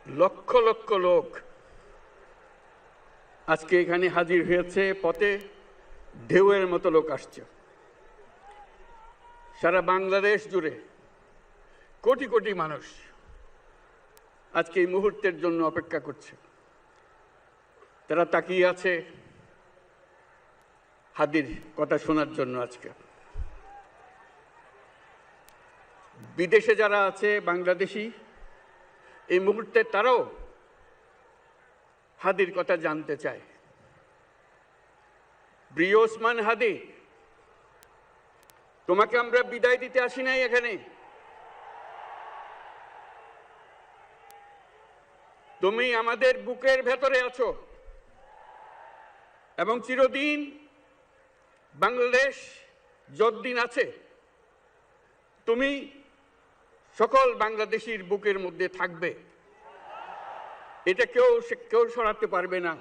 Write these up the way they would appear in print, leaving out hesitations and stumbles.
লক্ষ লক্ষ লোক আজকে এখানে হাজির হয়েছে। পথে ঢেউয়ের মতো লোক আসছে। সারা বাংলাদেশ জুড়ে কোটি কোটি মানুষ আজকে এই মুহূর্তের জন্য অপেক্ষা করছে। তারা তাকিয়ে আছে হাদির কথা শোনার জন্য। আজকে বিদেশে যারা আছে বাংলাদেশি, এই মুহূর্তে তারাও হাদির কথা জানতে চায়। প্রিয় ওসমান হাদি, তোমাকে আমরা বিদায় দিতে আসি নাই এখানে। তুমি আমাদের বুকের ভেতরে আছো এবং চিরদিন বাংলাদেশ যতদিন আছে তুমি সকল বাংলাদেশির বুকের মধ্যে থাকবে। এটা কেউ সরাতে পারবে না।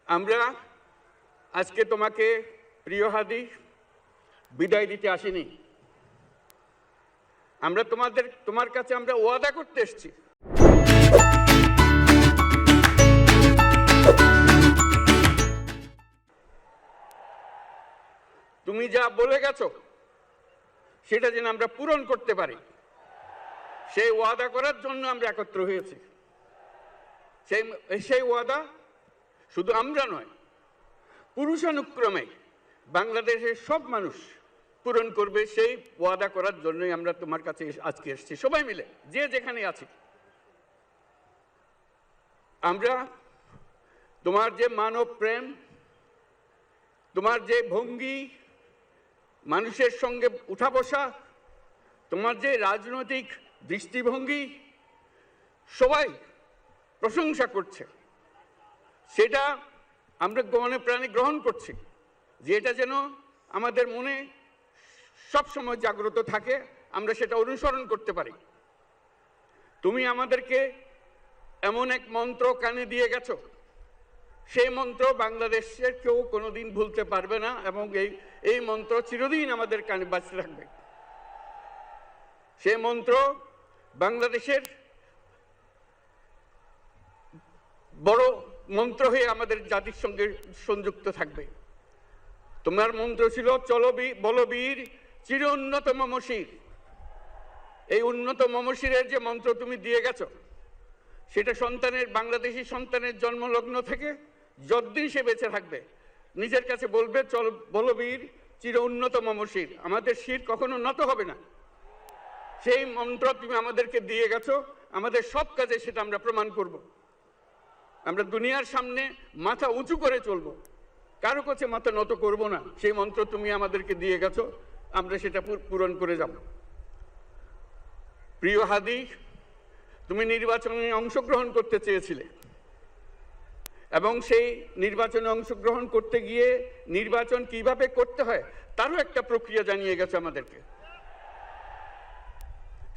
আমরা আজকে তোমাকে প্রিয় হাদি বিদায় দিতে আসিনি। আমরা তোমার কাছে আমরা ওয়াদা করতে এসেছি। তুমি যা বলে গেছো সেটা যেন আমরা পূরণ করতে পারি, সেই ওয়াদা করার জন্য আমরা একত্র হয়েছি। সেই ওয়াদা শুধু আমরা নয়, পুরুষানুক্রমে বাংলাদেশের সব মানুষ পূরণ করবে। সেই ওয়াদা করার জন্যই আমরা তোমার কাছে আজকে এসেছি, সবাই মিলে যে যেখানে আছি। আমরা তোমার যে মানব প্রেম, তোমার যে ভঙ্গি, মানুষের সঙ্গে উঠা বসা, তোমার যে রাজনৈতিক দৃষ্টিভঙ্গি, সবাই প্রশংসা করছে। সেটা আমরা মনে প্রাণে গ্রহণ করছি, যে এটা যেন আমাদের মনে সবসময় জাগ্রত থাকে, আমরা সেটা অনুসরণ করতে পারি। তুমি আমাদেরকে এমন এক মন্ত্র কানে দিয়ে গেছো, সেই মন্ত্র বাংলাদেশের কেউ কোনোদিন ভুলতে পারবে না এবং এই মন্ত্র চিরদিন আমাদের কানে বাজতে থাকবে। সেই মন্ত্র বাংলাদেশের বড় মন্ত্র হয়ে আমাদের জাতির সঙ্গে সংযুক্ত থাকবে। তোমার মন্ত্র ছিল চলো বলবীর চির উন্নত মমশির। এই উন্নত মমশিরের যে মন্ত্র তুমি দিয়ে গেছো, সেটা বাংলাদেশি সন্তানের জন্মলগ্ন থেকে যতদিন সে বেঁচে থাকবে নিজের কাছে বলবে চল বলবীর চির উন্নত মমশির, আমাদের শির কখনো নত হবে না। সেই মন্ত্র তুমি আমাদেরকে দিয়ে গেছো, আমাদের সব কাজে সেটা আমরা প্রমাণ করব। আমরা দুনিয়ার সামনে মাথা উঁচু করে চলবো, কারো কাছে মাথা নত করব না। সেই মন্ত্র তুমি আমাদেরকে দিয়ে গেছো, আমরা সেটা পূরণ করে যাব। প্রিয় হাদি, তুমি নির্বাচনে অংশগ্রহণ করতে চেয়েছিলে এবং সেই নির্বাচনে অংশগ্রহণ করতে গিয়ে নির্বাচন কিভাবে করতে হয় তারও একটা প্রক্রিয়া জানিয়ে গেছে আমাদেরকে।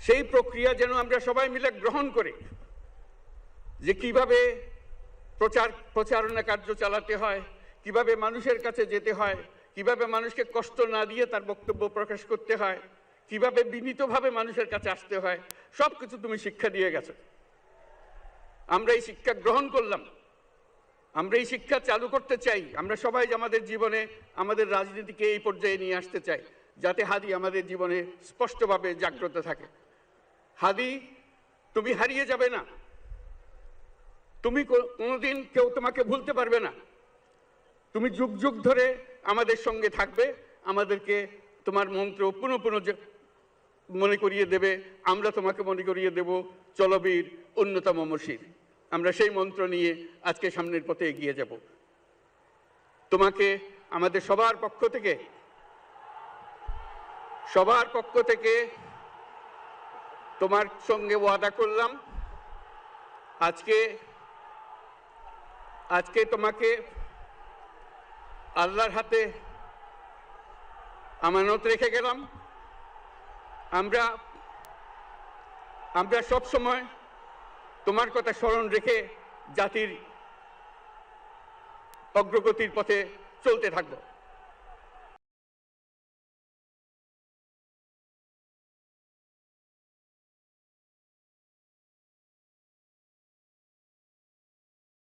সেই প্রক্রিয়া যেন আমরা সবাই মিলে গ্রহণ করি, যে কিভাবে প্রচারণা কার্য চালাতে হয়, কিভাবে মানুষের কাছে যেতে হয়, কিভাবে মানুষকে কষ্ট না দিয়ে তার বক্তব্য প্রকাশ করতে হয়, কিভাবে বিনীতভাবে মানুষের কাছে আসতে হয়, সব কিছু তুমি শিক্ষা দিয়ে গেছো। আমরা এই শিক্ষা গ্রহণ করলাম, আমরা এই শিক্ষা চালু করতে চাই। আমরা সবাই আমাদের জীবনে আমাদের রাজনীতিকে এই পর্যায়ে নিয়ে আসতে চাই, যাতে হাদি আমাদের জীবনে স্পষ্টভাবে জাগ্রত থাকে। হাদি, তুমি হারিয়ে যাবে না, তুমি কোনোদিন কেউ তোমাকে ভুলতে পারবে না। তুমি যুগ যুগ ধরে আমাদের সঙ্গে থাকবে, আমাদেরকে তোমার মন্ত্র পুনঃ পুনঃ মনে করিয়ে দেবে, আমরা তোমাকে মনে করিয়ে দেব চলবীর উন্নত মমশির। আমরা সেই মন্ত্র নিয়ে আজকে সামনের পথে এগিয়ে যাব। তোমাকে আমাদের সবার পক্ষ থেকে তোমার সঙ্গে ওয়াদা করলাম, আজকে তোমাকে আল্লাহর হাতে আমানত রেখে গেলাম। আমরা সব সময় তোমার কথা স্মরণ রেখে জাতির অগ্রগতির পথে চলতে থাকবো।